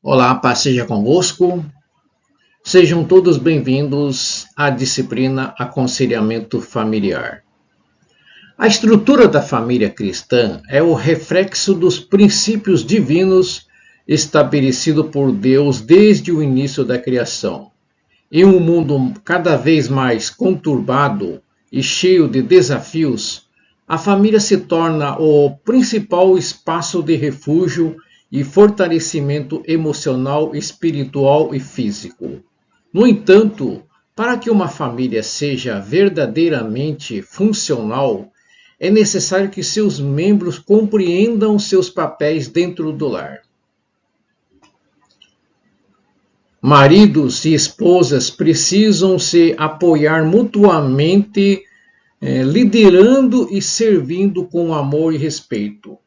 Olá, paz seja convosco. Sejam todos bem-vindos à disciplina Aconselhamento Familiar. A estrutura da família cristã é o reflexo dos princípios divinos estabelecidos por Deus desde o início da criação. Em um mundo cada vez mais conturbado e cheio de desafios, a família se torna o principal espaço de refúgio e fortalecimento emocional, espiritual e físico. No entanto, para que uma família seja verdadeiramente funcional, é necessário que seus membros compreendam seus papéis dentro do lar. Maridos e esposas precisam se apoiar mutuamente, liderando e servindo com amor e respeito.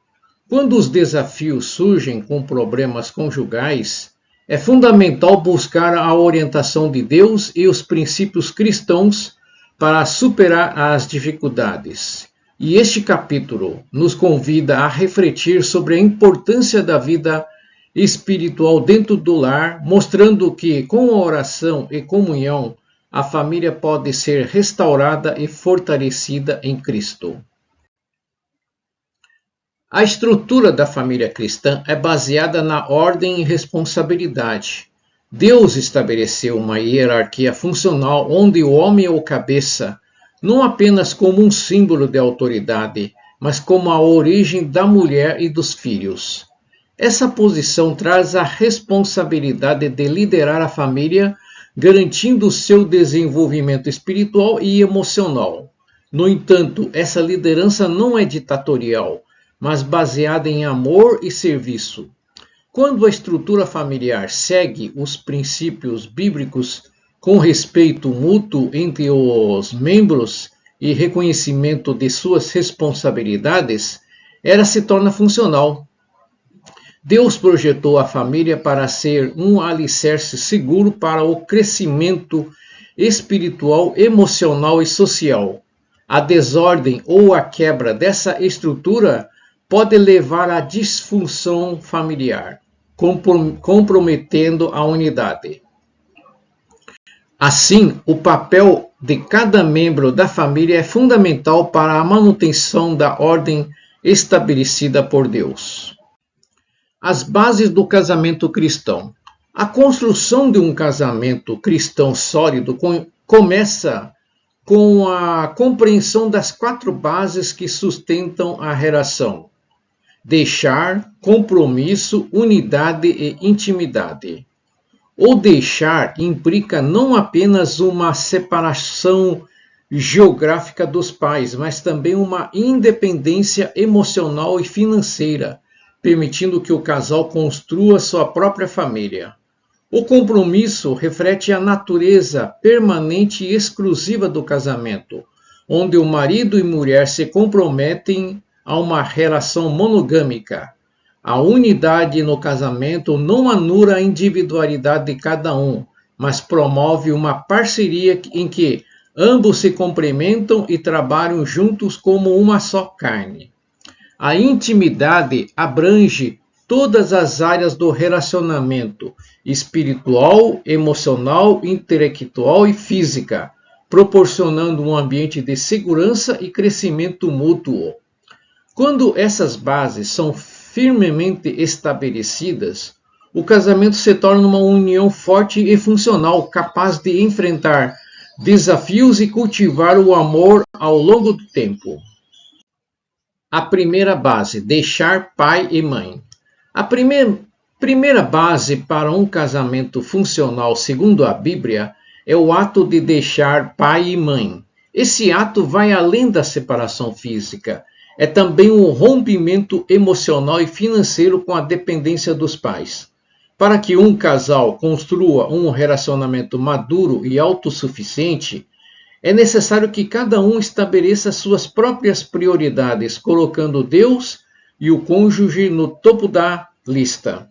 Quando os desafios surgem com problemas conjugais, é fundamental buscar a orientação de Deus e os princípios cristãos para superar as dificuldades. E este capítulo nos convida a refletir sobre a importância da vida espiritual dentro do lar, mostrando que com a oração e comunhão a família pode ser restaurada e fortalecida em Cristo. A estrutura da família cristã é baseada na ordem e responsabilidade. Deus estabeleceu uma hierarquia funcional onde o homem é o cabeça, não apenas como um símbolo de autoridade, mas como a origem da mulher e dos filhos. Essa posição traz a responsabilidade de liderar a família, garantindo seu desenvolvimento espiritual e emocional. No entanto, essa liderança não é ditatorial, mas baseada em amor e serviço. Quando a estrutura familiar segue os princípios bíblicos com respeito mútuo entre os membros e reconhecimento de suas responsabilidades, ela se torna funcional. Deus projetou a família para ser um alicerce seguro para o crescimento espiritual, emocional e social. A desordem ou a quebra dessa estrutura pode levar à disfunção familiar, comprometendo a unidade. Assim, o papel de cada membro da família é fundamental para a manutenção da ordem estabelecida por Deus. As bases do casamento cristão. A construção de um casamento cristão sólido começa com a compreensão das 4 bases que sustentam a relação: deixar, compromisso, unidade e intimidade. O deixar implica não apenas uma separação geográfica dos pais, mas também uma independência emocional e financeira, permitindo que o casal construa sua própria família. O compromisso reflete a natureza permanente e exclusiva do casamento, onde o marido e mulher se comprometem a uma relação monogâmica. A unidade no casamento não anula a individualidade de cada um, mas promove uma parceria em que ambos se complementam e trabalham juntos como uma só carne. A intimidade abrange todas as áreas do relacionamento: espiritual, emocional, intelectual e física, proporcionando um ambiente de segurança e crescimento mútuo. Quando essas bases são firmemente estabelecidas, o casamento se torna uma união forte e funcional, capaz de enfrentar desafios e cultivar o amor ao longo do tempo. A primeira base: deixar pai e mãe. A primeira base para um casamento funcional, segundo a Bíblia, é o ato de deixar pai e mãe. Esse ato vai além da separação física. É também um rompimento emocional e financeiro com a dependência dos pais. Para que um casal construa um relacionamento maduro e autossuficiente, é necessário que cada um estabeleça suas próprias prioridades, colocando Deus e o cônjuge no topo da lista.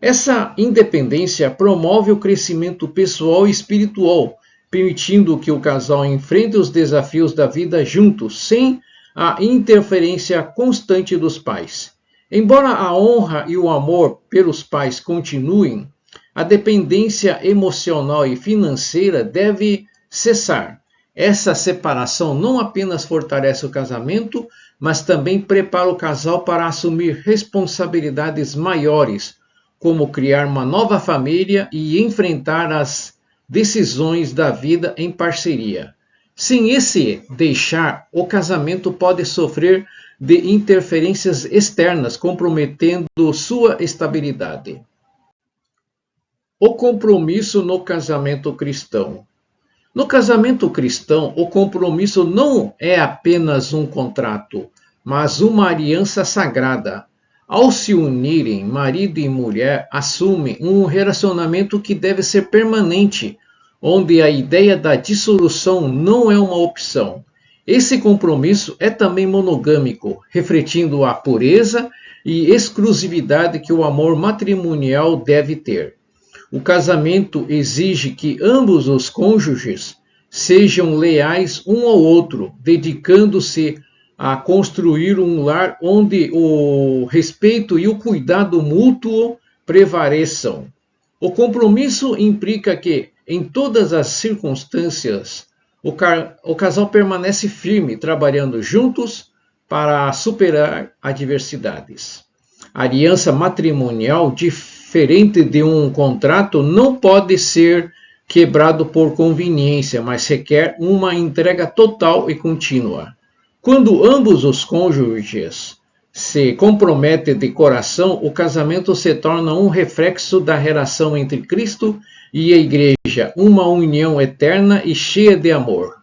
Essa independência promove o crescimento pessoal e espiritual, permitindo que o casal enfrente os desafios da vida juntos, sem a interferência constante dos pais. Embora a honra e o amor pelos pais continuem, a dependência emocional e financeira deve cessar. Essa separação não apenas fortalece o casamento, mas também prepara o casal para assumir responsabilidades maiores, como criar uma nova família e enfrentar as decisões da vida em parceria. Sem esse deixar, o casamento pode sofrer de interferências externas, comprometendo sua estabilidade. O compromisso no casamento cristão. No casamento cristão, o compromisso não é apenas um contrato, mas uma aliança sagrada. Ao se unirem, marido e mulher assumem um relacionamento que deve ser permanente, onde a ideia da dissolução não é uma opção. Esse compromisso é também monogâmico, refletindo a pureza e exclusividade que o amor matrimonial deve ter. O casamento exige que ambos os cônjuges sejam leais um ao outro, dedicando-se a construir um lar onde o respeito e o cuidado mútuo prevaleçam. O compromisso implica que, em todas as circunstâncias, o casal permanece firme, trabalhando juntos para superar adversidades. A aliança matrimonial, diferente de um contrato, não pode ser quebrado por conveniência, mas requer uma entrega total e contínua. Quando ambos os cônjuges se comprometem de coração, o casamento se torna um reflexo da relação entre Cristo e a Igreja, uma união eterna e cheia de amor.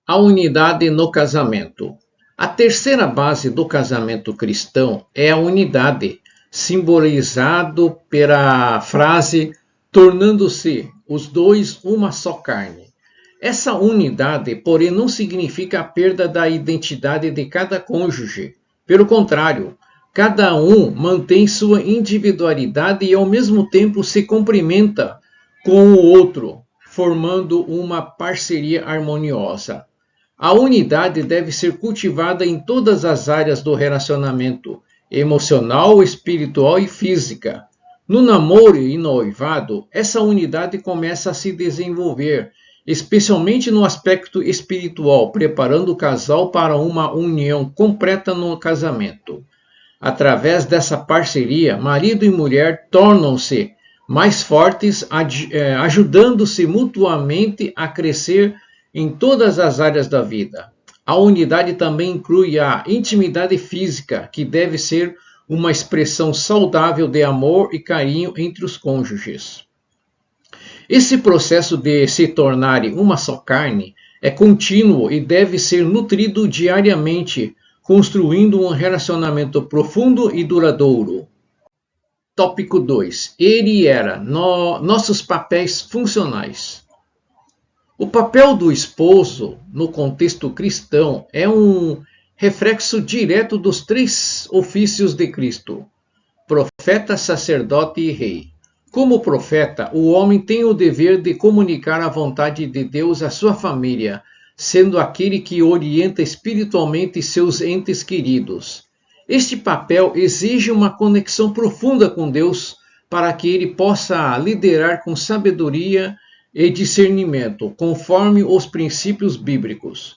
A unidade no casamento. A terceira base do casamento cristão é a unidade, simbolizado pela frase tornando-se os dois uma só carne. Essa unidade, porém, não significa a perda da identidade de cada cônjuge. Pelo contrário, cada um mantém sua individualidade e, ao mesmo tempo, se complementa com o outro, formando uma parceria harmoniosa. A unidade deve ser cultivada em todas as áreas do relacionamento, emocional, espiritual e física. No namoro e noivado, essa unidade começa a se desenvolver, especialmente no aspecto espiritual, preparando o casal para uma união completa no casamento. Através dessa parceria, marido e mulher tornam-se mais fortes, ajudando-se mutuamente a crescer em todas as áreas da vida. A unidade também inclui a intimidade física, que deve ser uma expressão saudável de amor e carinho entre os cônjuges. Esse processo de se tornarem uma só carne é contínuo e deve ser nutrido diariamente, construindo um relacionamento profundo e duradouro. Tópico 2. Ele e ela, nossos papéis funcionais. O papel do esposo, no contexto cristão, é um reflexo direto dos três ofícios de Cristo: profeta, sacerdote e rei. Como profeta, o homem tem o dever de comunicar a vontade de Deus à sua família, sendo aquele que orienta espiritualmente seus entes queridos. Este papel exige uma conexão profunda com Deus para que ele possa liderar com sabedoria e discernimento, conforme os princípios bíblicos.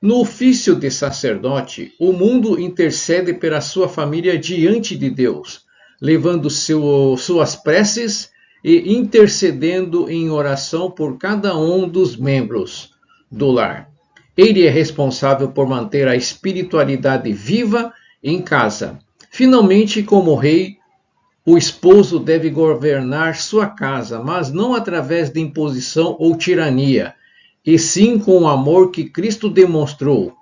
No ofício de sacerdote, o mundo intercede pela sua família diante de Deus, levando suas preces e intercedendo em oração por cada um dos membros do lar. Ele é responsável por manter a espiritualidade viva em casa. Finalmente, como rei, o esposo deve governar sua casa, mas não através de imposição ou tirania, e sim com o amor que Cristo demonstrou.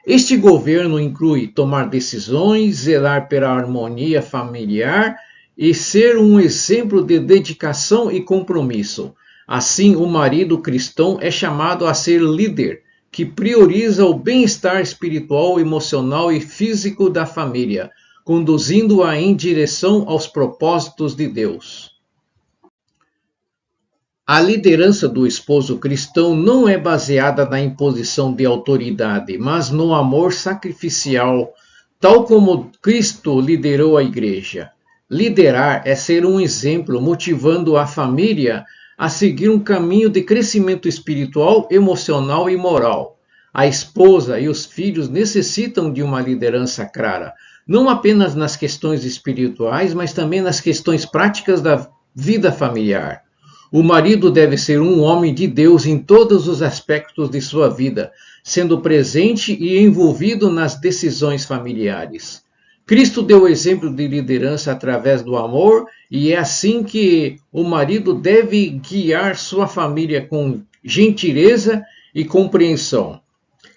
Este governo inclui tomar decisões, zelar pela harmonia familiar e ser um exemplo de dedicação e compromisso. Assim, o marido cristão é chamado a ser líder, que prioriza o bem-estar espiritual, emocional e físico da família, conduzindo-a em direção aos propósitos de Deus. A liderança do esposo cristão não é baseada na imposição de autoridade, mas no amor sacrificial tal como Cristo liderou a igreja. Liderar é ser um exemplo, motivando a família a seguir um caminho de crescimento espiritual, emocional e moral. A esposa e os filhos necessitam de uma liderança clara, não apenas nas questões espirituais, mas também nas questões práticas da vida familiar. O marido deve ser um homem de Deus em todos os aspectos de sua vida, sendo presente e envolvido nas decisões familiares. Cristo deu o exemplo de liderança através do amor, e é assim que o marido deve guiar sua família com gentileza e compreensão.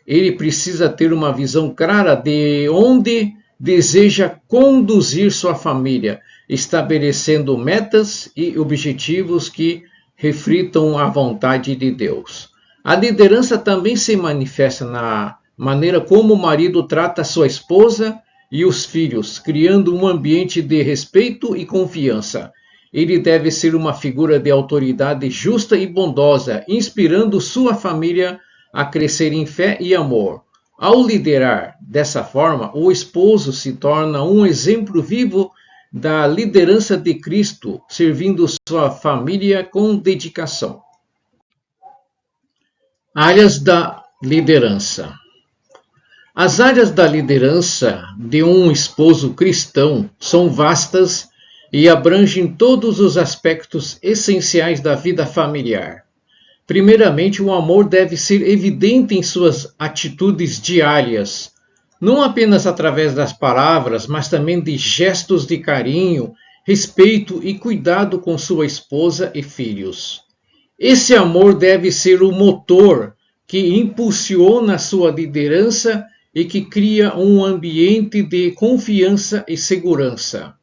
Ele precisa ter uma visão clara de onde deseja conduzir sua família, estabelecendo metas e objetivos que reflitam a vontade de Deus. A liderança também se manifesta na maneira como o marido trata sua esposa e os filhos, criando um ambiente de respeito e confiança. Ele deve ser uma figura de autoridade justa e bondosa, inspirando sua família a crescer em fé e amor. Ao liderar dessa forma, o esposo se torna um exemplo vivo da liderança de Cristo, servindo sua família com dedicação. Áreas da liderança. As áreas da liderança de um esposo cristão são vastas e abrangem todos os aspectos essenciais da vida familiar. Primeiramente, o amor deve ser evidente em suas atitudes diárias, não apenas através das palavras, mas também de gestos de carinho, respeito e cuidado com sua esposa e filhos. Esse amor deve ser o motor que impulsiona sua liderança e que cria um ambiente de confiança e segurança.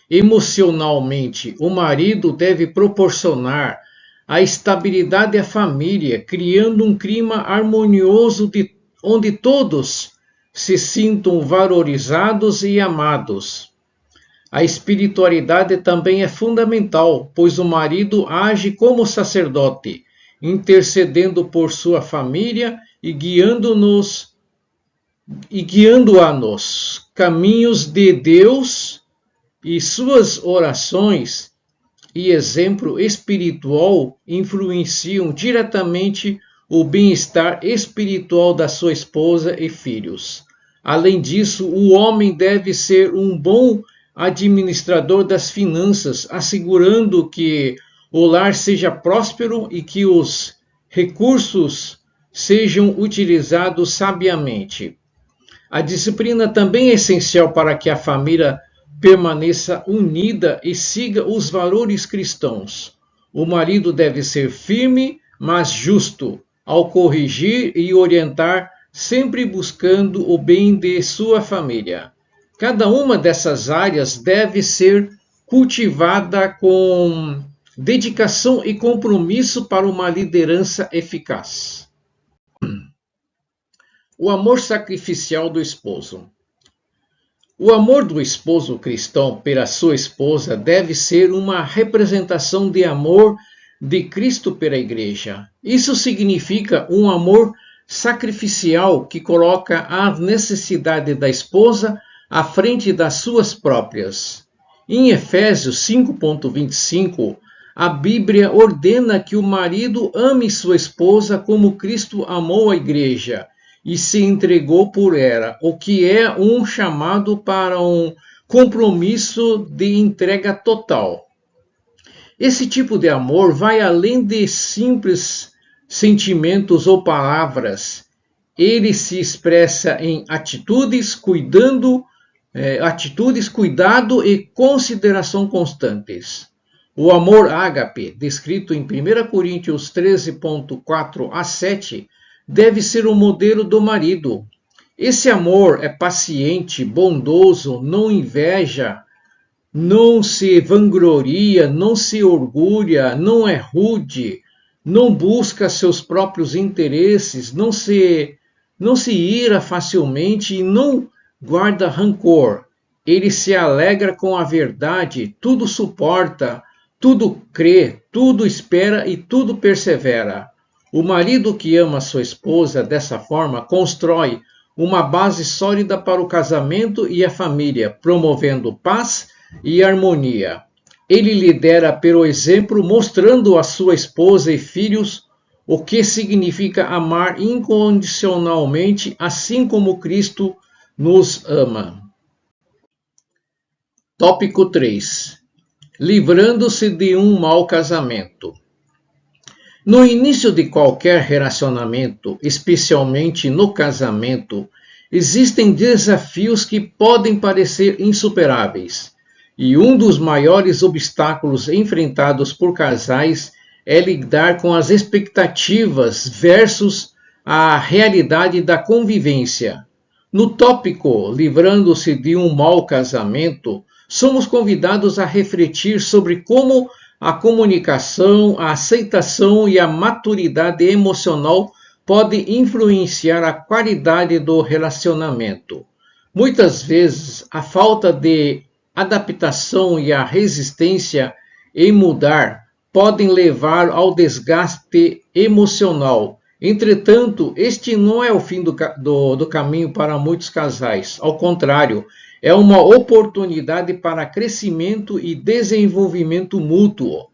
Emocionalmente, o marido deve proporcionar a estabilidade à família, criando um clima harmonioso onde todos se sintam valorizados e amados. A espiritualidade também é fundamental, pois o marido age como sacerdote, intercedendo por sua família e guiando-a nos caminhos de Deus, e suas orações e exemplo espiritual influenciam diretamente o bem-estar espiritual da sua esposa e filhos. Além disso, o homem deve ser um bom administrador das finanças, assegurando que o lar seja próspero e que os recursos sejam utilizados sabiamente. A disciplina também é essencial para que a família permaneça unida e siga os valores cristãos. O marido deve ser firme, mas justo, ao corrigir e orientar, sempre buscando o bem de sua família. Cada uma dessas áreas deve ser cultivada com dedicação e compromisso para uma liderança eficaz. O amor sacrificial do esposo. O amor do esposo cristão pela sua esposa deve ser uma representação de amor de Cristo pela igreja. Isso significa um amor sacrificial que coloca a necessidade da esposa à frente das suas próprias. Em Efésios 5:25, a Bíblia ordena que o marido ame sua esposa como Cristo amou a igreja e se entregou por ela, o que é um chamado para um compromisso de entrega total. Esse tipo de amor vai além de simples sentimentos ou palavras. Ele se expressa em atitudes, cuidado e consideração constantes. O amor ágape, descrito em 1 Coríntios 13:4-7, deve ser o modelo do marido. Esse amor é paciente, bondoso, não inveja, não se vangloria, não se orgulha, não é rude, não busca seus próprios interesses, não se ira facilmente e não guarda rancor. Ele se alegra com a verdade, tudo suporta, tudo crê, tudo espera e tudo persevera. O marido que ama sua esposa dessa forma constrói uma base sólida para o casamento e a família, promovendo paz e harmonia. Ele lidera pelo exemplo, mostrando à sua esposa e filhos o que significa amar incondicionalmente, assim como Cristo nos ama. Tópico 3. Livrando-se de um mau casamento. No início de qualquer relacionamento, especialmente no casamento, existem desafios que podem parecer insuperáveis. E um dos maiores obstáculos enfrentados por casais é lidar com as expectativas versus a realidade da convivência. No tópico Livrando-se de um mau casamento, somos convidados a refletir sobre como a comunicação, a aceitação e a maturidade emocional podem influenciar a qualidade do relacionamento. Muitas vezes, a falta de adaptação e a resistência em mudar podem levar ao desgaste emocional. Entretanto, este não é o fim do caminho para muitos casais. Ao contrário, é uma oportunidade para crescimento e desenvolvimento mútuo.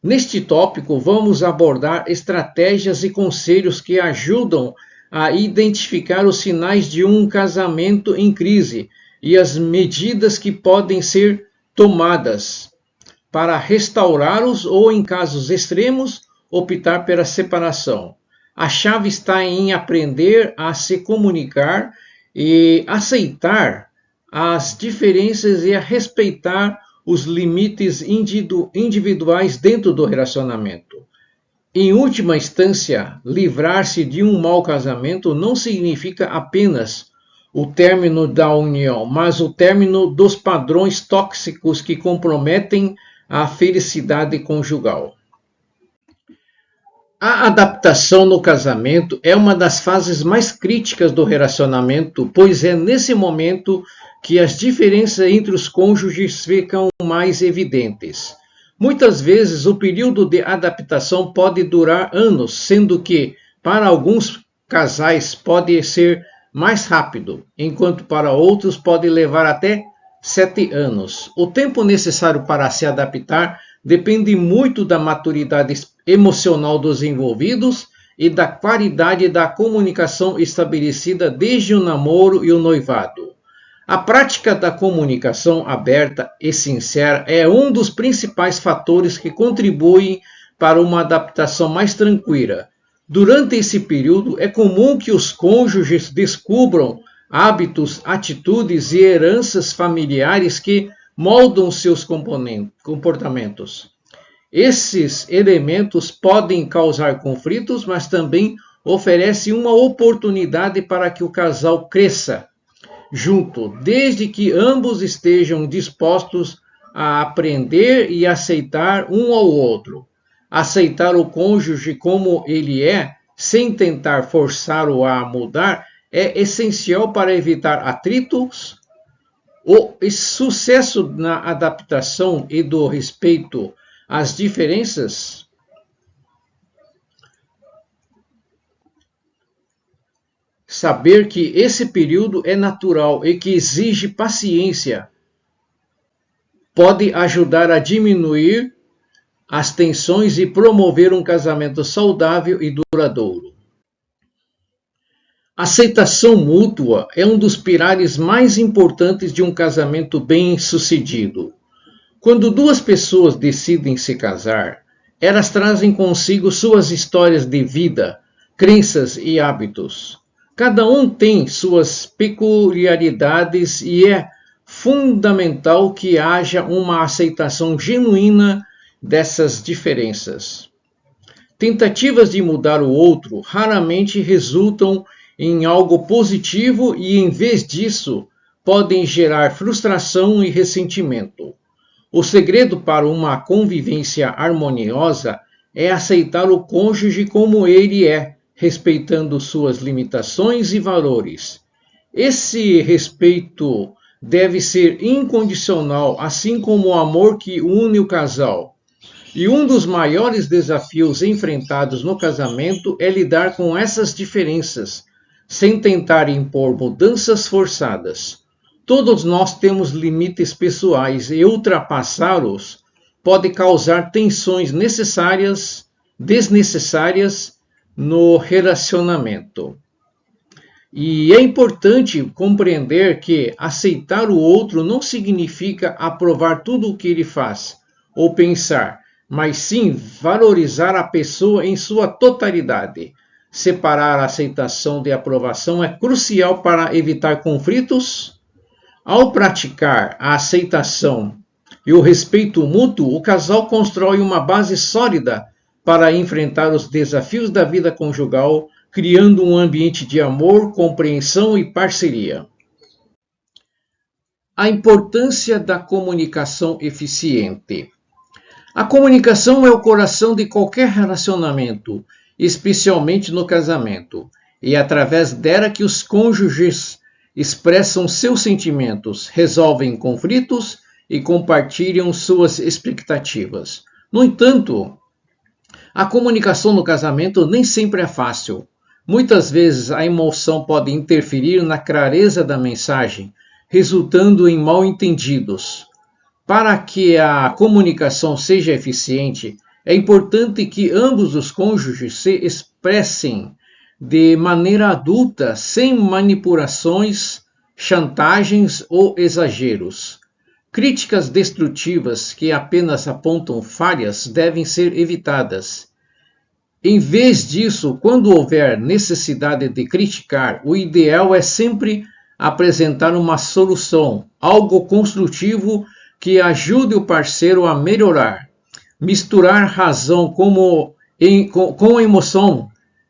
Neste tópico, vamos abordar estratégias e conselhos que ajudam a identificar os sinais de um casamento em crise e as medidas que podem ser tomadas para restaurá-los ou, em casos extremos, optar pela separação. A chave está em aprender a se comunicar e aceitar as diferenças e a respeitar os limites individuais dentro do relacionamento. Em última instância, livrar-se de um mau casamento não significa apenas o término da união, mas o término dos padrões tóxicos que comprometem a felicidade conjugal. A adaptação no casamento é uma das fases mais críticas do relacionamento, pois é nesse momento que as diferenças entre os cônjuges ficam mais evidentes. Muitas vezes, o período de adaptação pode durar anos, sendo que, para alguns casais, pode ser mais rápido, enquanto para outros pode levar até 7 anos. O tempo necessário para se adaptar depende muito da maturidade emocional dos envolvidos e da qualidade da comunicação estabelecida desde o namoro e o noivado. A prática da comunicação aberta e sincera é um dos principais fatores que contribuem para uma adaptação mais tranquila. Durante esse período, é comum que os cônjuges descubram hábitos, atitudes e heranças familiares que moldam seus comportamentos. Esses elementos podem causar conflitos, mas também oferecem uma oportunidade para que o casal cresça junto, desde que ambos estejam dispostos a aprender e aceitar um ao outro. Aceitar o cônjuge como ele é, sem tentar forçá-lo a mudar, é essencial para evitar atritos. O sucesso na adaptação e do respeito às diferenças saber que esse período é natural e que exige paciência pode ajudar a diminuir as tensões e promover um casamento saudável e duradouro. Aceitação mútua é um dos pilares mais importantes de um casamento bem-sucedido. Quando duas pessoas decidem se casar, elas trazem consigo suas histórias de vida, crenças e hábitos. Cada um tem suas peculiaridades e é fundamental que haja uma aceitação genuína dessas diferenças. Tentativas de mudar o outro raramente resultam em algo positivo e, em vez disso, podem gerar frustração e ressentimento. O segredo para uma convivência harmoniosa é aceitar o cônjuge como ele é, respeitando suas limitações e valores. Esse respeito deve ser incondicional, assim como o amor que une o casal. E um dos maiores desafios enfrentados no casamento é lidar com essas diferenças, sem tentar impor mudanças forçadas. Todos nós temos limites pessoais e ultrapassá-los pode causar tensões desnecessárias no relacionamento. E é importante compreender que aceitar o outro não significa aprovar tudo o que ele faz ou pensar, mas sim valorizar a pessoa em sua totalidade. Separar a aceitação de aprovação é crucial para evitar conflitos. Ao praticar a aceitação e o respeito mútuo, o casal constrói uma base sólida para enfrentar os desafios da vida conjugal, criando um ambiente de amor, compreensão e parceria. A importância da comunicação eficiente. A comunicação é o coração de qualquer relacionamento, especialmente no casamento, e é através dela que os cônjuges expressam seus sentimentos, resolvem conflitos e compartilham suas expectativas. No entanto, a comunicação no casamento nem sempre é fácil. Muitas vezes a emoção pode interferir na clareza da mensagem, resultando em mal-entendidos. Para que a comunicação seja eficiente, é importante que ambos os cônjuges se expressem de maneira adulta, sem manipulações, chantagens ou exageros. Críticas destrutivas que apenas apontam falhas devem ser evitadas. Em vez disso, quando houver necessidade de criticar, o ideal é sempre apresentar uma solução, algo construtivo que ajude o parceiro a melhorar. Misturar razão com emoção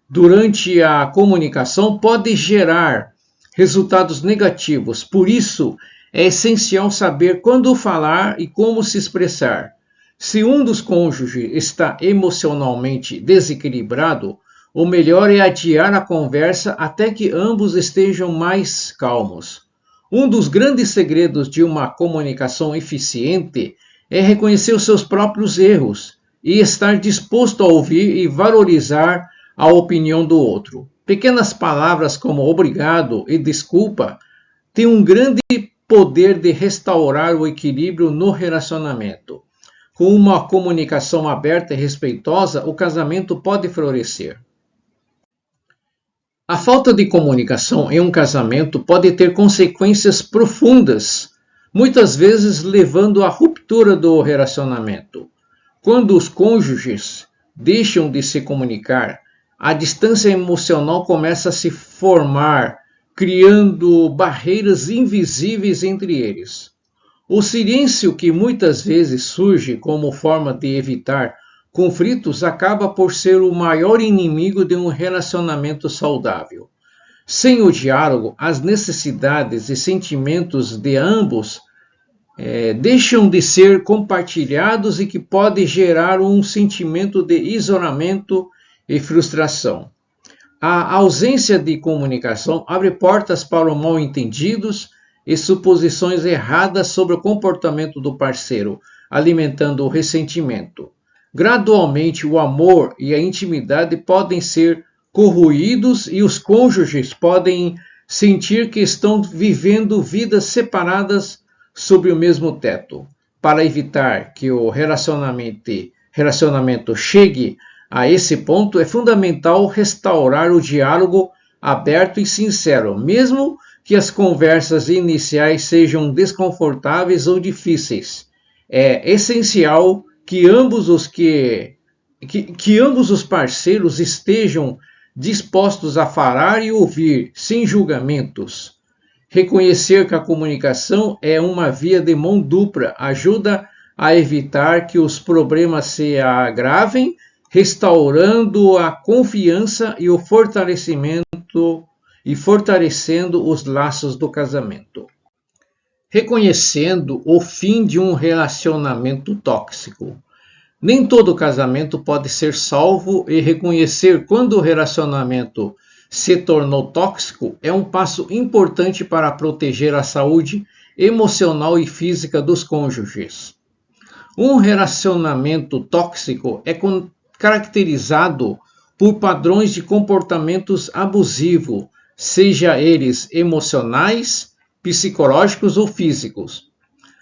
durante a comunicação pode gerar resultados negativos. Por isso, é essencial saber quando falar e como se expressar. Se um dos cônjuges está emocionalmente desequilibrado, o melhor é adiar a conversa até que ambos estejam mais calmos. Um dos grandes segredos de uma comunicação eficiente é reconhecer os seus próprios erros e estar disposto a ouvir e valorizar a opinião do outro. Pequenas palavras como obrigado e desculpa têm um grande poder de restaurar o equilíbrio no relacionamento. Com uma comunicação aberta e respeitosa, o casamento pode florescer. A falta de comunicação em um casamento pode ter consequências profundas, muitas vezes levando à ruptura do relacionamento. Quando os cônjuges deixam de se comunicar, a distância emocional começa a se formar, criando barreiras invisíveis entre eles. O silêncio, que muitas vezes surge como forma de evitar conflitos, acaba por ser o maior inimigo de um relacionamento saudável. Sem o diálogo, as necessidades e sentimentos de ambos deixam de ser compartilhados e que pode gerar um sentimento de isolamento e frustração. A ausência de comunicação abre portas para mal-entendidos e suposições erradas sobre o comportamento do parceiro, alimentando o ressentimento. Gradualmente, o amor e a intimidade podem ser corroídos e os cônjuges podem sentir que estão vivendo vidas separadas sob o mesmo teto. Para evitar que o relacionamento chegue a esse ponto, é fundamental restaurar o diálogo aberto e sincero, mesmo que as conversas iniciais sejam desconfortáveis ou difíceis. É essencial que ambos os parceiros estejam dispostos a falar e ouvir, sem julgamentos. Reconhecer que a comunicação é uma via de mão dupla ajuda a evitar que os problemas se agravem, restaurando a confiança e o fortalecendo os laços do casamento. Reconhecendo o fim de um relacionamento tóxico. Nem todo casamento pode ser salvo e reconhecer quando o relacionamento se tornou tóxico é um passo importante para proteger a saúde emocional e física dos cônjuges. Um relacionamento tóxico é caracterizado por padrões de comportamentos abusivos, seja eles emocionais, psicológicos ou físicos.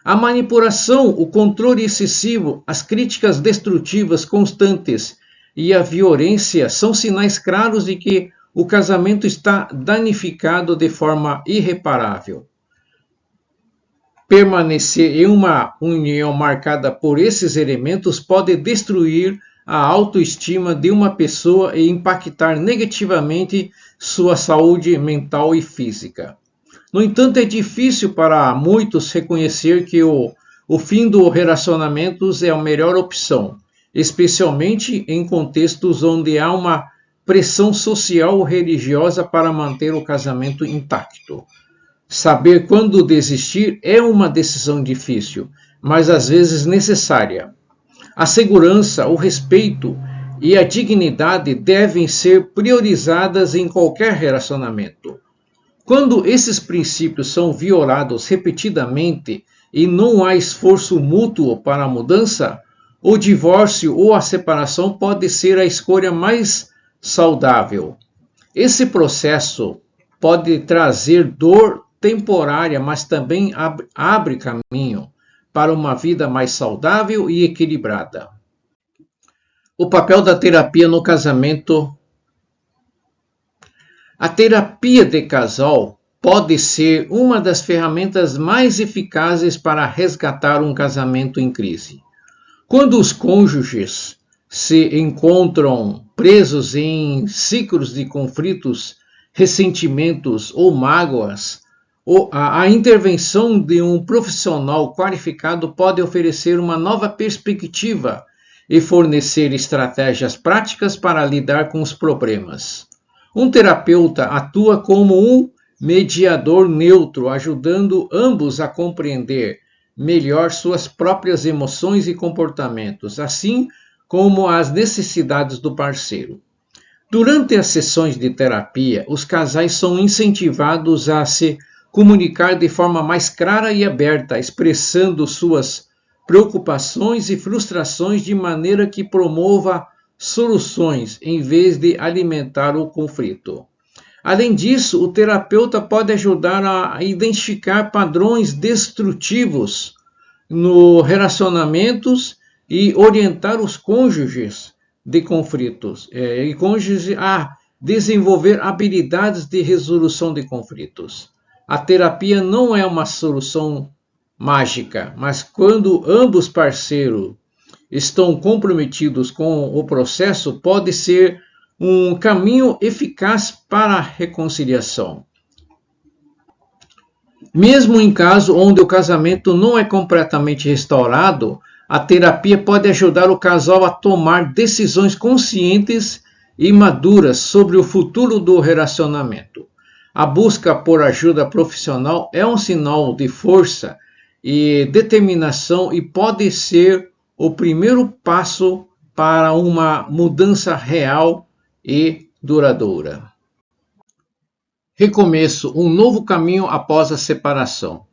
A manipulação, o controle excessivo, as críticas destrutivas constantes e a violência são sinais claros de que o casamento está danificado de forma irreparável. Permanecer em uma união marcada por esses elementos pode destruir a autoestima de uma pessoa e impactar negativamente sua saúde mental e física. No entanto, é difícil para muitos reconhecer que o fim do relacionamento é a melhor opção, especialmente em contextos onde há uma pressão social ou religiosa para manter o casamento intacto. Saber quando desistir é uma decisão difícil, mas às vezes necessária. A segurança, o respeito e a dignidade devem ser priorizadas em qualquer relacionamento. Quando esses princípios são violados repetidamente e não há esforço mútuo para a mudança, o divórcio ou a separação pode ser a escolha mais saudável. Esse processo pode trazer dor temporária, mas também abre caminho para uma vida mais saudável e equilibrada. O papel da terapia no casamento. A terapia de casal pode ser uma das ferramentas mais eficazes para resgatar um casamento em crise. Quando os cônjuges se encontram presos em ciclos de conflitos, ressentimentos ou mágoas, a intervenção de um profissional qualificado pode oferecer uma nova perspectiva e fornecer estratégias práticas para lidar com os problemas. Um terapeuta atua como um mediador neutro, ajudando ambos a compreender melhor suas próprias emoções e comportamentos, assim como as necessidades do parceiro. Durante as sessões de terapia, os casais são incentivados a se comunicar de forma mais clara e aberta, expressando suas preocupações e frustrações de maneira que promova soluções em vez de alimentar o conflito. Além disso, o terapeuta pode ajudar a identificar padrões destrutivos nos relacionamentos e orientar os cônjuges de conflitos e cônjuges a desenvolver habilidades de resolução de conflitos. A terapia não é uma solução mágica, mas quando ambos parceiros estão comprometidos com o processo, pode ser um caminho eficaz para a reconciliação. Mesmo em caso onde o casamento não é completamente restaurado, a terapia pode ajudar o casal a tomar decisões conscientes e maduras sobre o futuro do relacionamento. A busca por ajuda profissional é um sinal de força e determinação e pode ser o primeiro passo para uma mudança real e duradoura. Recomeço, um novo caminho após a separação.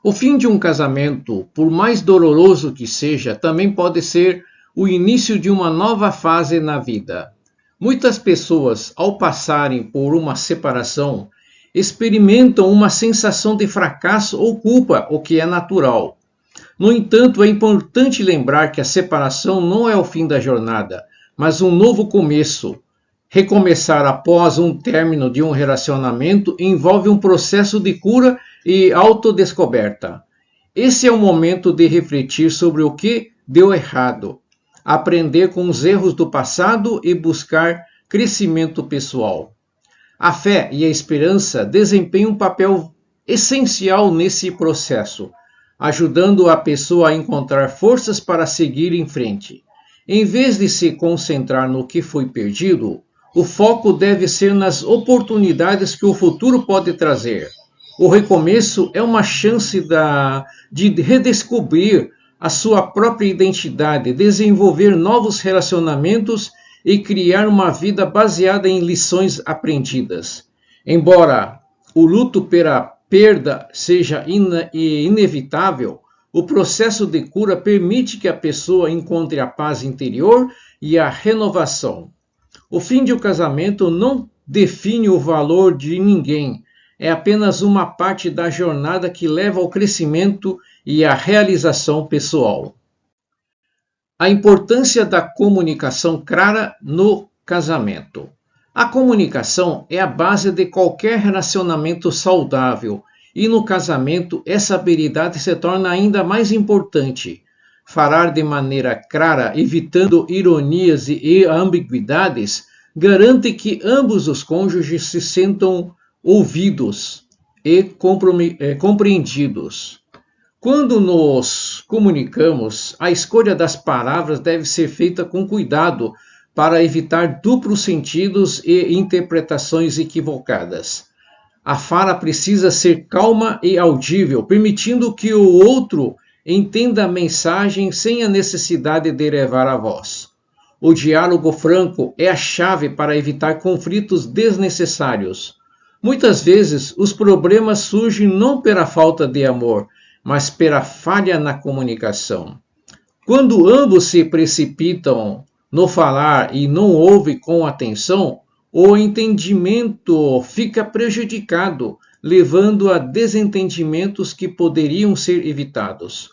O fim de um casamento, por mais doloroso que seja, também pode ser o início de uma nova fase na vida. Muitas pessoas, ao passarem por uma separação, experimentam uma sensação de fracasso ou culpa, o que é natural. No entanto, é importante lembrar que a separação não é o fim da jornada, mas um novo começo. Recomeçar após um término de um relacionamento envolve um processo de cura e autodescoberta. Esse é o momento de refletir sobre o que deu errado, aprender com os erros do passado e buscar crescimento pessoal. A fé e a esperança desempenham um papel essencial nesse processo, ajudando a pessoa a encontrar forças para seguir em frente. Em vez de se concentrar no que foi perdido, o foco deve ser nas oportunidades que o futuro pode trazer. O recomeço é uma chance de redescobrir a sua própria identidade, desenvolver novos relacionamentos e criar uma vida baseada em lições aprendidas. Embora o luto pela perda seja inevitável, o processo de cura permite que a pessoa encontre a paz interior e a renovação. O fim de um casamento não define o valor de ninguém. É apenas uma parte da jornada que leva ao crescimento e à realização pessoal. A importância da comunicação clara no casamento. A comunicação é a base de qualquer relacionamento saudável e no casamento essa habilidade se torna ainda mais importante. Falar de maneira clara, evitando ironias e ambiguidades, garante que ambos os cônjuges se sintam ouvidos e compreendidos. Quando nos comunicamos, a escolha das palavras deve ser feita com cuidado para evitar duplos sentidos e interpretações equivocadas. A fala precisa ser calma e audível, permitindo que o outro entenda a mensagem sem a necessidade de elevar a voz. O diálogo franco é a chave para evitar conflitos desnecessários. Muitas vezes, os problemas surgem não pela falta de amor, mas pela falha na comunicação. Quando ambos se precipitam no falar e não ouvem com atenção, o entendimento fica prejudicado, levando a desentendimentos que poderiam ser evitados.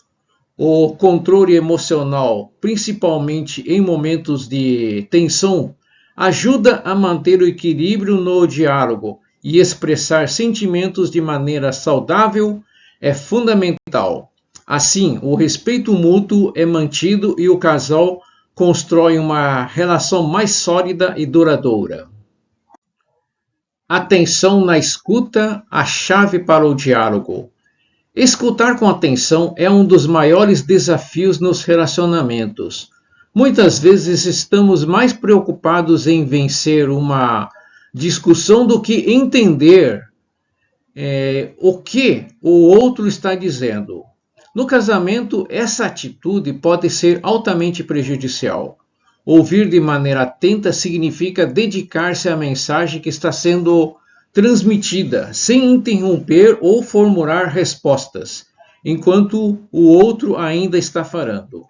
O controle emocional, principalmente em momentos de tensão, ajuda a manter o equilíbrio no diálogo e expressar sentimentos de maneira saudável é fundamental. Assim, o respeito mútuo é mantido e o casal constrói uma relação mais sólida e duradoura. Atenção na escuta, a chave para o diálogo. Escutar com atenção é um dos maiores desafios nos relacionamentos. Muitas vezes estamos mais preocupados em vencer uma discussão do que entender o que o outro está dizendo. No casamento, essa atitude pode ser altamente prejudicial. Ouvir de maneira atenta significa dedicar-se à mensagem que está sendo transmitida, sem interromper ou formular respostas, enquanto o outro ainda está falando.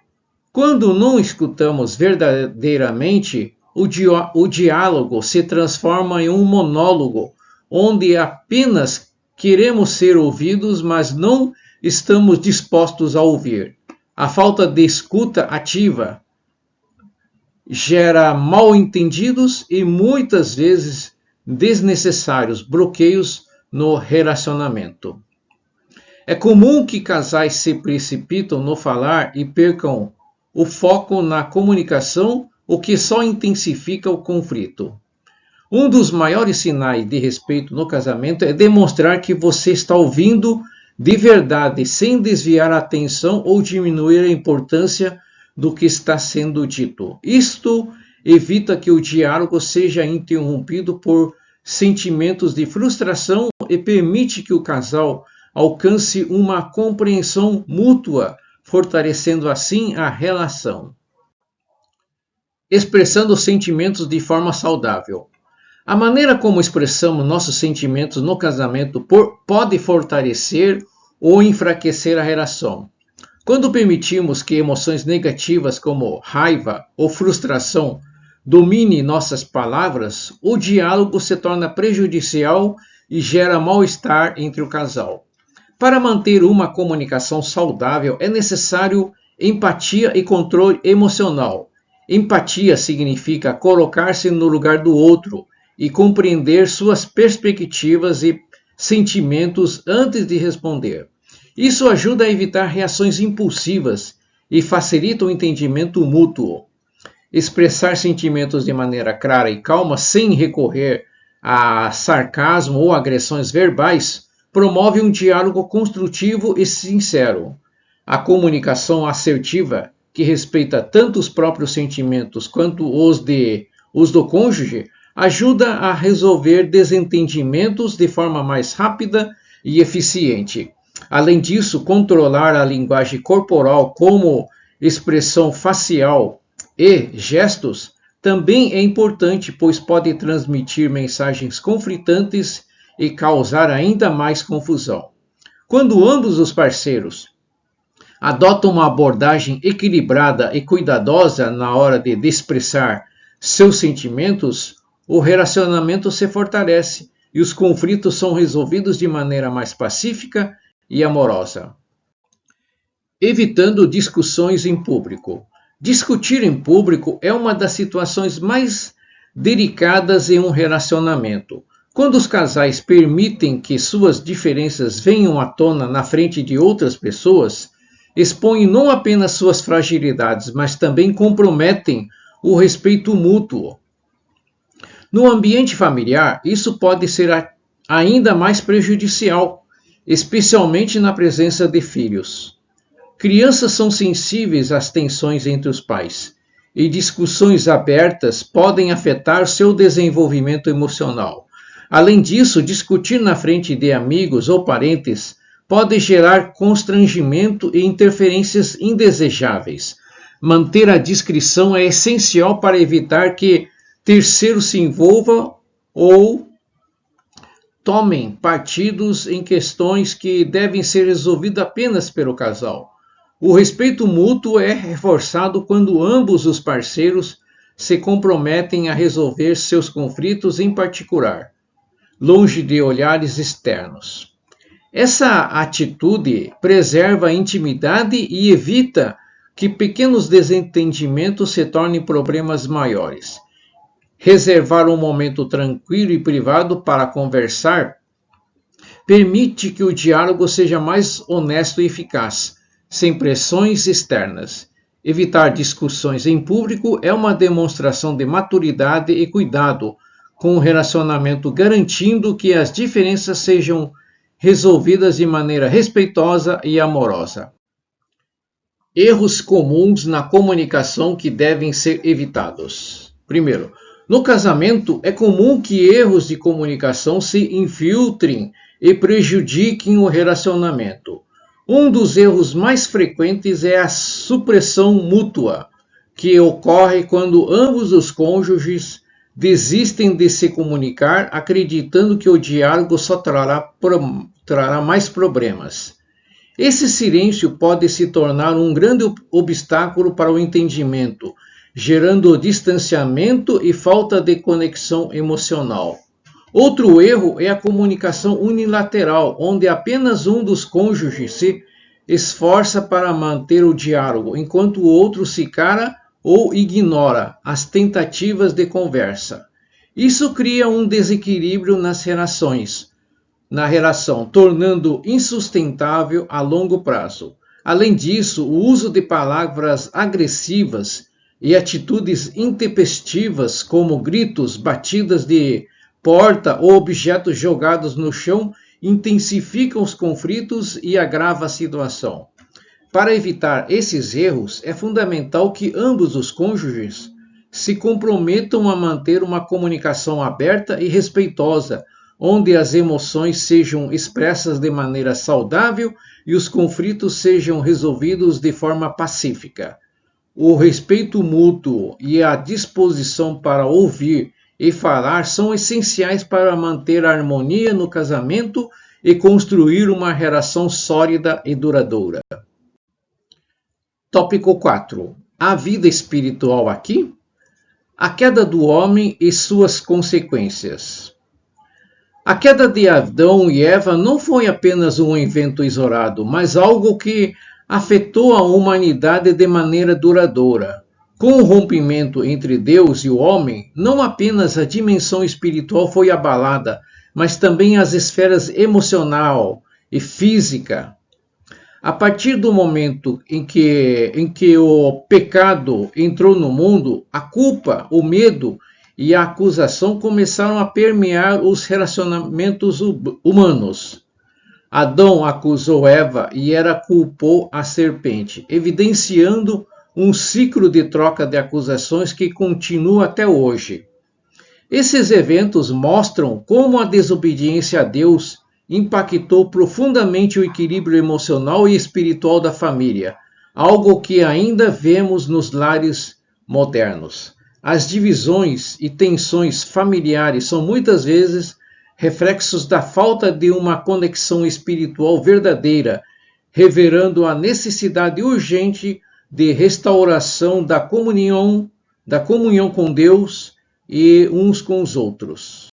Quando não escutamos verdadeiramente, o diálogo se transforma em um monólogo, onde apenas queremos ser ouvidos, mas não estamos dispostos a ouvir. A falta de escuta ativa gera mal-entendidos e muitas vezes desnecessários bloqueios no relacionamento. É comum que casais se precipitam no falar e percam o foco na comunicação, o que só intensifica o conflito. Um dos maiores sinais de respeito no casamento é demonstrar que você está ouvindo de verdade, sem desviar a atenção ou diminuir a importância do que está sendo dito. Isto evita que o diálogo seja interrompido por sentimentos de frustração e permite que o casal alcance uma compreensão mútua, fortalecendo assim a relação. Expressando sentimentos de forma saudável. A maneira como expressamos nossos sentimentos no casamento pode fortalecer ou enfraquecer a relação. Quando permitimos que emoções negativas como raiva ou frustração dominem nossas palavras, o diálogo se torna prejudicial e gera mal-estar entre o casal. Para manter uma comunicação saudável é necessário empatia e controle emocional. Empatia significa colocar-se no lugar do outro e compreender suas perspectivas e sentimentos antes de responder. Isso ajuda a evitar reações impulsivas e facilita o entendimento mútuo. Expressar sentimentos de maneira clara e calma, sem recorrer a sarcasmo ou agressões verbais, promove um diálogo construtivo e sincero. A comunicação assertiva, que respeita tanto os próprios sentimentos quanto os do cônjuge, ajuda a resolver desentendimentos de forma mais rápida e eficiente. Além disso, controlar a linguagem corporal, como expressão facial e gestos, também é importante, pois pode transmitir mensagens conflitantes e causar ainda mais confusão. Quando ambos os parceiros adotam uma abordagem equilibrada e cuidadosa na hora de expressar seus sentimentos, o relacionamento se fortalece e os conflitos são resolvidos de maneira mais pacífica e amorosa. Evitando discussões em público. Discutir em público é uma das situações mais delicadas em um relacionamento. Quando os casais permitem que suas diferenças venham à tona na frente de outras pessoas, expõem não apenas suas fragilidades, mas também comprometem o respeito mútuo. No ambiente familiar, isso pode ser ainda mais prejudicial, especialmente na presença de filhos. Crianças são sensíveis às tensões entre os pais, e discussões abertas podem afetar seu desenvolvimento emocional. Além disso, discutir na frente de amigos ou parentes pode gerar constrangimento e interferências indesejáveis. Manter a discrição é essencial para evitar que terceiros se envolvam ou tomem partidos em questões que devem ser resolvidas apenas pelo casal. O respeito mútuo é reforçado quando ambos os parceiros se comprometem a resolver seus conflitos em particular, longe de olhares externos. Essa atitude preserva a intimidade e evita que pequenos desentendimentos se tornem problemas maiores. Reservar um momento tranquilo e privado para conversar permite que o diálogo seja mais honesto e eficaz, sem pressões externas. Evitar discussões em público é uma demonstração de maturidade e cuidado com o relacionamento, garantindo que as diferenças sejam resolvidas de maneira respeitosa e amorosa. Erros comuns na comunicação que devem ser evitados. Primeiro, no casamento é comum que erros de comunicação se infiltrem e prejudiquem o relacionamento. Um dos erros mais frequentes é a supressão mútua, que ocorre quando ambos os cônjuges desistem de se comunicar, acreditando que o diálogo só trará mais problemas. Esse silêncio pode se tornar um grande obstáculo para o entendimento, gerando distanciamento e falta de conexão emocional. Outro erro é a comunicação unilateral, onde apenas um dos cônjuges se esforça para manter o diálogo, enquanto o outro se cala ou ignora as tentativas de conversa. Isso cria um desequilíbrio na relação, tornando insustentável a longo prazo. Além disso, o uso de palavras agressivas e atitudes intempestivas, como gritos, batidas de porta ou objetos jogados no chão, intensificam os conflitos e agrava a situação. Para evitar esses erros, é fundamental que ambos os cônjuges se comprometam a manter uma comunicação aberta e respeitosa, onde as emoções sejam expressas de maneira saudável e os conflitos sejam resolvidos de forma pacífica. O respeito mútuo e a disposição para ouvir e falar são essenciais para manter a harmonia no casamento e construir uma relação sólida e duradoura. Tópico 4. A vida espiritual aqui? A queda do homem e suas consequências. A queda de Adão e Eva não foi apenas um evento isolado, mas algo que afetou a humanidade de maneira duradoura. Com o rompimento entre Deus e o homem, não apenas a dimensão espiritual foi abalada, mas também as esferas emocional e física. A partir do momento em que o pecado entrou no mundo, a culpa, o medo e a acusação começaram a permear os relacionamentos humanos. Adão acusou Eva e ela culpou a serpente, evidenciando um ciclo de troca de acusações que continua até hoje. Esses eventos mostram como a desobediência a Deus impactou profundamente o equilíbrio emocional e espiritual da família, algo que ainda vemos nos lares modernos. As divisões e tensões familiares são muitas vezes reflexos da falta de uma conexão espiritual verdadeira, revelando a necessidade urgente de restauração da comunhão com Deus e uns com os outros.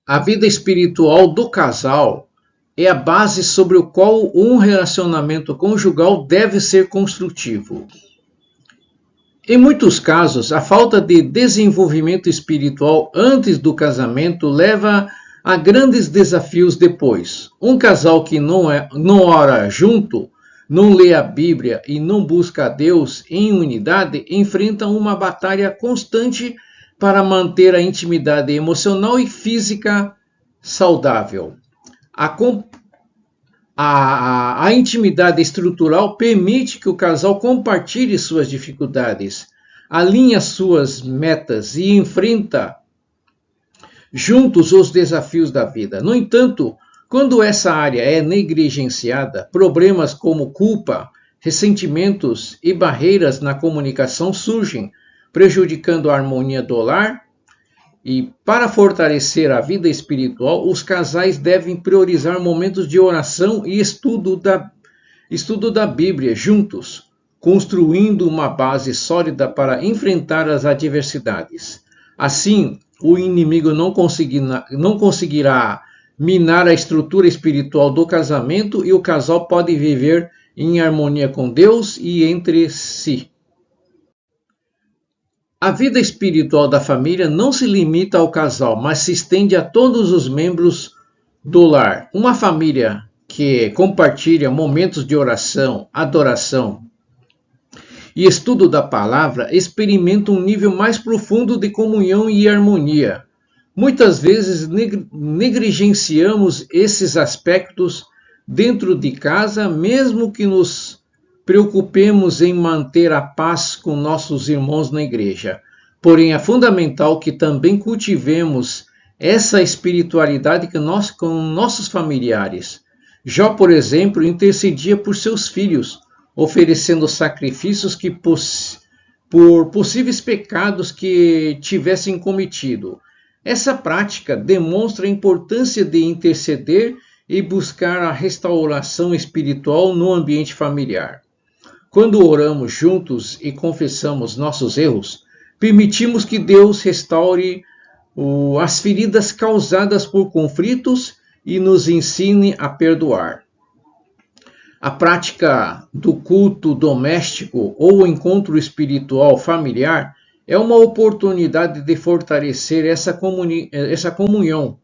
A vida espiritual do casal é a base sobre o qual um relacionamento conjugal deve ser construtivo. Em muitos casos, a falta de desenvolvimento espiritual antes do casamento leva a grandes desafios depois. Um casal que não ora junto, não lê a Bíblia e não busca a Deus em unidade, enfrenta uma batalha constante para manter a intimidade emocional e física saudável. A intimidade estrutural permite que o casal compartilhe suas dificuldades, alinhe suas metas e enfrenta juntos os desafios da vida. No entanto, quando essa área é negligenciada, problemas como culpa, ressentimentos e barreiras na comunicação surgem, prejudicando a harmonia do lar. E para fortalecer a vida espiritual, os casais devem priorizar momentos de oração e estudo da Bíblia juntos, construindo uma base sólida para enfrentar as adversidades. Assim, o inimigo não conseguirá minar a estrutura espiritual do casamento e o casal pode viver em harmonia com Deus e entre si. A vida espiritual da família não se limita ao casal, mas se estende a todos os membros do lar. Uma família que compartilha momentos de oração, adoração e estudo da palavra experimenta um nível mais profundo de comunhão e harmonia. Muitas vezes negligenciamos esses aspectos dentro de casa, mesmo que nos preocupemos em manter a paz com nossos irmãos na igreja. Porém, é fundamental que também cultivemos essa espiritualidade com nossos familiares. Jó, por exemplo, intercedia por seus filhos, oferecendo sacrifícios por possíveis pecados que tivessem cometido. Essa prática demonstra a importância de interceder e buscar a restauração espiritual no ambiente familiar. Quando oramos juntos e confessamos nossos erros, permitimos que Deus restaure as feridas causadas por conflitos e nos ensine a perdoar. A prática do culto doméstico ou o encontro espiritual familiar é uma oportunidade de fortalecer essa comunhão,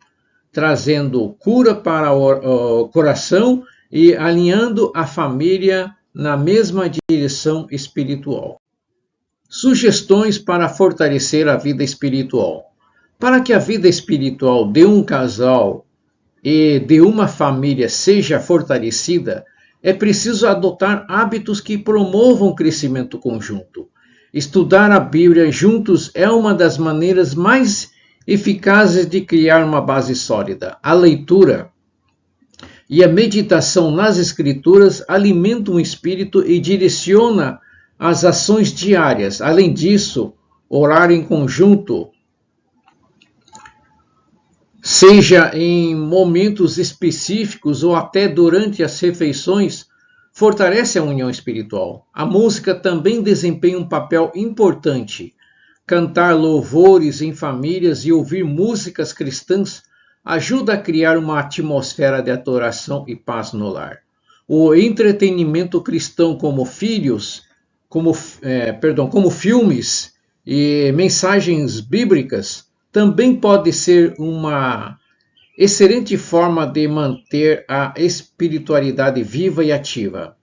trazendo cura para o coração e alinhando a família na mesma direção espiritual. Sugestões para fortalecer a vida espiritual. Para que a vida espiritual de um casal e de uma família seja fortalecida, é preciso adotar hábitos que promovam o crescimento conjunto. Estudar a Bíblia juntos é uma das maneiras mais eficazes de criar uma base sólida. A leitura e a meditação nas Escrituras alimentam o espírito e direciona as ações diárias. Além disso, orar em conjunto, seja em momentos específicos ou até durante as refeições, fortalece a união espiritual. A música também desempenha um papel importante. Cantar louvores em famílias e ouvir músicas cristãs ajuda a criar uma atmosfera de adoração e paz no lar. O entretenimento cristão como filmes e mensagens bíblicas também pode ser uma excelente forma de manter a espiritualidade viva e ativa.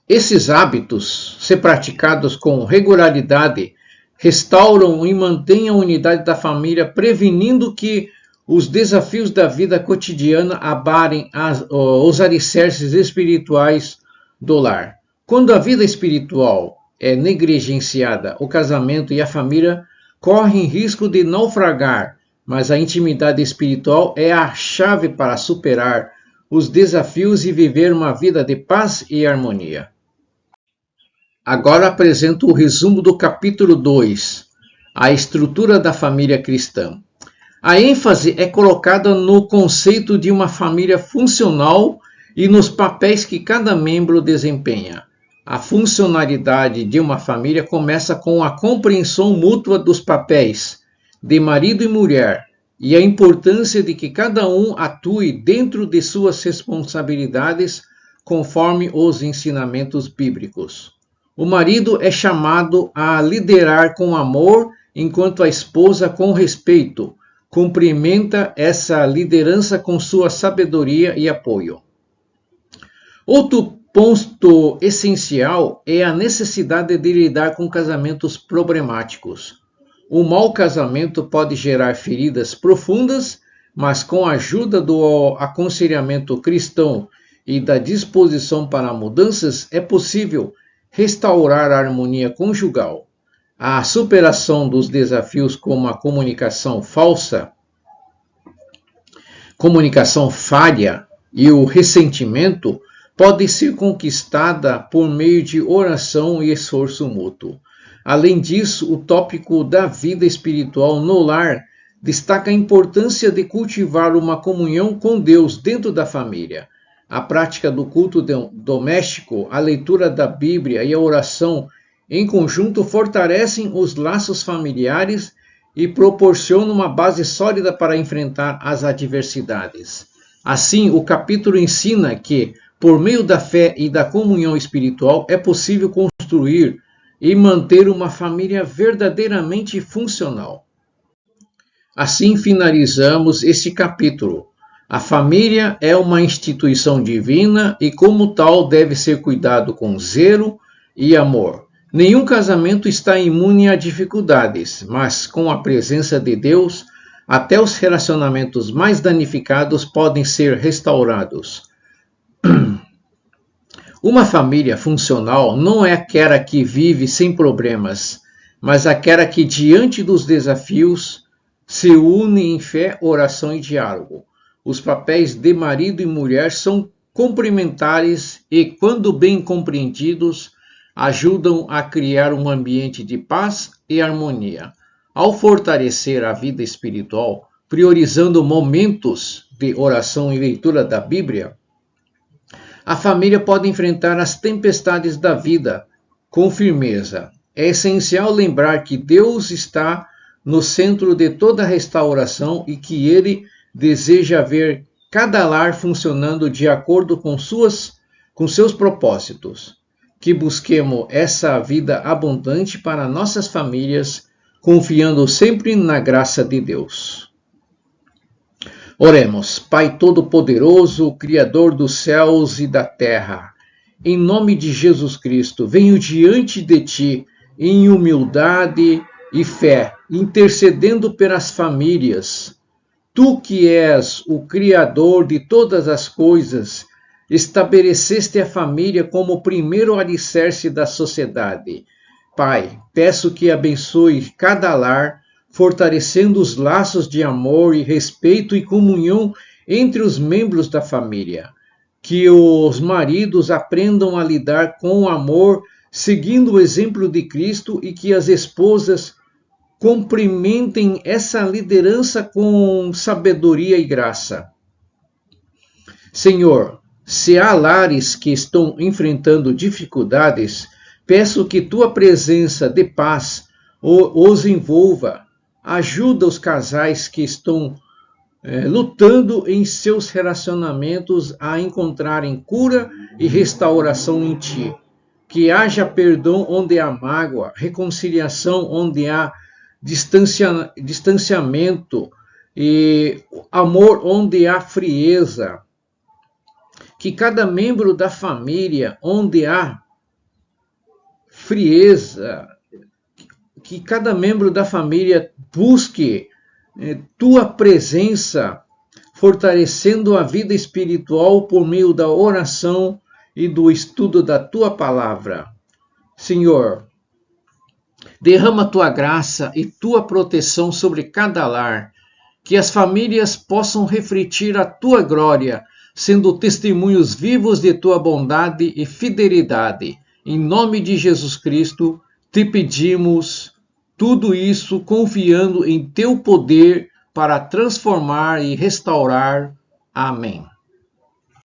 Esses hábitos, se praticados com regularidade, restauram e mantêm a unidade da família, prevenindo que os desafios da vida cotidiana abalem os alicerces espirituais do lar. Quando a vida espiritual é negligenciada, o casamento e a família correm risco de naufragar, mas a intimidade espiritual é a chave para superar os desafios e viver uma vida de paz e harmonia. Agora apresento o resumo do capítulo 2, a estrutura da família cristã. A ênfase é colocada no conceito de uma família funcional e nos papéis que cada membro desempenha. A funcionalidade de uma família começa com a compreensão mútua dos papéis de marido e mulher e a importância de que cada um atue dentro de suas responsabilidades conforme os ensinamentos bíblicos. O marido é chamado a liderar com amor, enquanto a esposa, com respeito, cumprimenta essa liderança com sua sabedoria e apoio. Outro ponto essencial é a necessidade de lidar com casamentos problemáticos. O mau casamento pode gerar feridas profundas, mas com a ajuda do aconselhamento cristão e da disposição para mudanças, é possível restaurar a harmonia conjugal. A superação dos desafios como a comunicação falsa, comunicação falha e o ressentimento pode ser conquistada por meio de oração e esforço mútuo. Além disso, o tópico da vida espiritual no lar destaca a importância de cultivar uma comunhão com Deus dentro da família. A prática do culto doméstico, a leitura da Bíblia e a oração em conjunto fortalecem os laços familiares e proporcionam uma base sólida para enfrentar as adversidades. Assim, o capítulo ensina que, por meio da fé e da comunhão espiritual, é possível construir e manter uma família verdadeiramente funcional. Assim finalizamos este capítulo. A família é uma instituição divina e, como tal, deve ser cuidado com zelo e amor. Nenhum casamento está imune a dificuldades, mas com a presença de Deus, até os relacionamentos mais danificados podem ser restaurados. Uma família funcional não é aquela que vive sem problemas, mas aquela que, diante dos desafios, se une em fé, oração e diálogo. Os papéis de marido e mulher são complementares e, quando bem compreendidos, ajudam a criar um ambiente de paz e harmonia. Ao fortalecer a vida espiritual, priorizando momentos de oração e leitura da Bíblia, a família pode enfrentar as tempestades da vida com firmeza. É essencial lembrar que Deus está no centro de toda restauração e que Ele deseja ver cada lar funcionando de acordo com seus propósitos. Que busquemos essa vida abundante para nossas famílias, confiando sempre na graça de Deus. Oremos. Pai Todo-Poderoso, Criador dos céus e da terra, em nome de Jesus Cristo, venho diante de Ti em humildade e fé, intercedendo pelas famílias. Tu que és o Criador de todas as coisas, estabeleceste a família como o primeiro alicerce da sociedade. Pai, peço que abençoe cada lar, fortalecendo os laços de amor e respeito e comunhão entre os membros da família. Que os maridos aprendam a lidar com amor, seguindo o exemplo de Cristo, e que as esposas cumprimentem essa liderança com sabedoria e graça. Senhor, se há lares que estão enfrentando dificuldades, peço que Tua presença de paz os envolva. Ajuda os casais que estão lutando em seus relacionamentos a encontrarem cura e restauração em Ti. Que haja perdão onde há mágoa, reconciliação onde há distanciamento e amor onde há frieza. Que cada membro da família, onde há frieza, que cada membro da família busque Tua presença, fortalecendo a vida espiritual por meio da oração e do estudo da Tua palavra. Senhor, derrama Tua graça e Tua proteção sobre cada lar, que as famílias possam refletir a Tua glória, sendo testemunhos vivos de Tua bondade e fidelidade. Em nome de Jesus Cristo, Te pedimos tudo isso confiando em Teu poder para transformar e restaurar. Amém.